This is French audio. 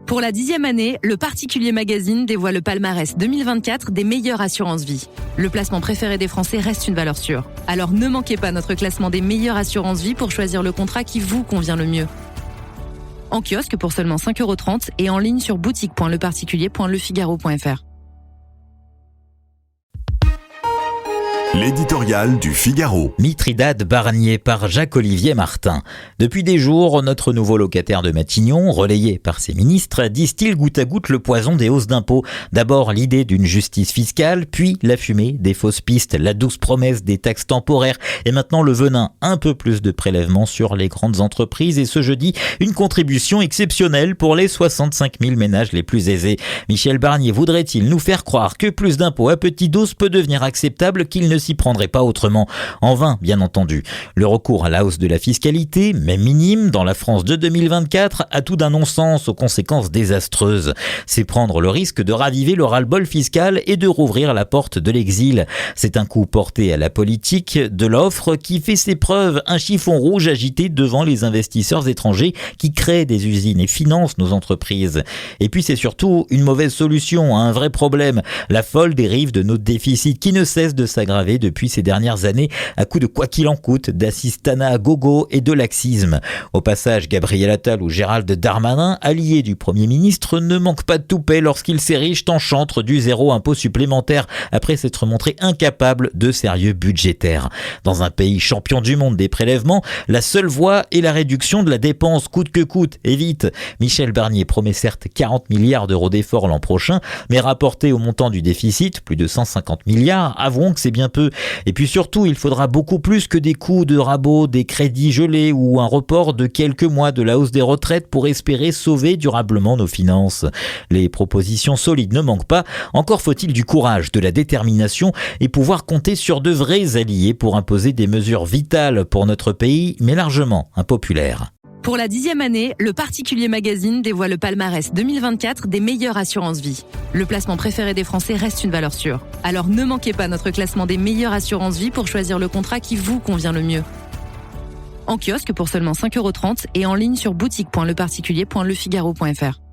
Pour la 10e année, le Particulier Magazine dévoile le palmarès 2024 des meilleures assurances-vie. Le placement préféré des Français reste une valeur sûre. Alors ne manquez pas notre classement des meilleures assurances-vie pour choisir le contrat qui vous convient le mieux. En kiosque pour seulement 5,30 € et en ligne sur boutique.leparticulier.lefigaro.fr. L'éditorial du Figaro. Mithridate Barnier par Jacques-Olivier Martin. Depuis des jours, notre nouveau locataire de Matignon, relayé par ses ministres, distille goutte à goutte le poison des hausses d'impôts. D'abord l'idée d'une justice fiscale, puis la fumée des fausses pistes, la douce promesse des taxes temporaires et maintenant le venin, un peu plus de prélèvements sur les grandes entreprises et ce jeudi, une contribution exceptionnelle pour les 65 000 ménages les plus aisés. Michel Barnier voudrait-il nous faire croire que plus d'impôts à petite dose peut devenir acceptable, qu'il ne s'y prendrait pas autrement? En vain, bien entendu. Le recours à la hausse de la fiscalité, même minime, dans la France de 2024, a tout d'un non-sens aux conséquences désastreuses. C'est prendre le risque de raviver le ras-le-bol fiscal et de rouvrir la porte de l'exil. C'est un coup porté à la politique de l'offre qui fait ses preuves, un chiffon rouge agité devant les investisseurs étrangers qui créent des usines et financent nos entreprises. Et puis c'est surtout une mauvaise solution à un vrai problème, la folle dérive de nos déficits qui ne cesse de s'aggraver depuis ces dernières années à coup de quoi qu'il en coûte, d'assistanat à gogo et de laxisme. Au passage, Gabriel Attal ou Gérald Darmanin, alliés du Premier ministre, ne manquent pas de toupet lorsqu'ils s'érigent en chantre du zéro impôt supplémentaire après s'être montrés incapables de sérieux budgétaire. Dans un pays champion du monde des prélèvements, la seule voie est la réduction de la dépense coûte que coûte, et vite. Michel Barnier promet certes 40 milliards d'euros d'efforts l'an prochain, mais rapporté au montant du déficit, plus de 150 milliards, avouons que c'est bien peu. Et puis surtout, il faudra beaucoup plus que des coups de rabot, des crédits gelés ou un report de quelques mois de la hausse des retraites pour espérer sauver durablement nos finances. Les propositions solides ne manquent pas, encore faut-il du courage, de la détermination et pouvoir compter sur de vrais alliés pour imposer des mesures vitales pour notre pays, mais largement impopulaires. Pour la 10e année, le Particulier Magazine dévoile le palmarès 2024 des meilleures assurances-vie. Le placement préféré des Français reste une valeur sûre. Alors ne manquez pas notre classement des meilleures assurances-vie pour choisir le contrat qui vous convient le mieux. En kiosque pour seulement 5,30 € et en ligne sur boutique.leparticulier.lefigaro.fr.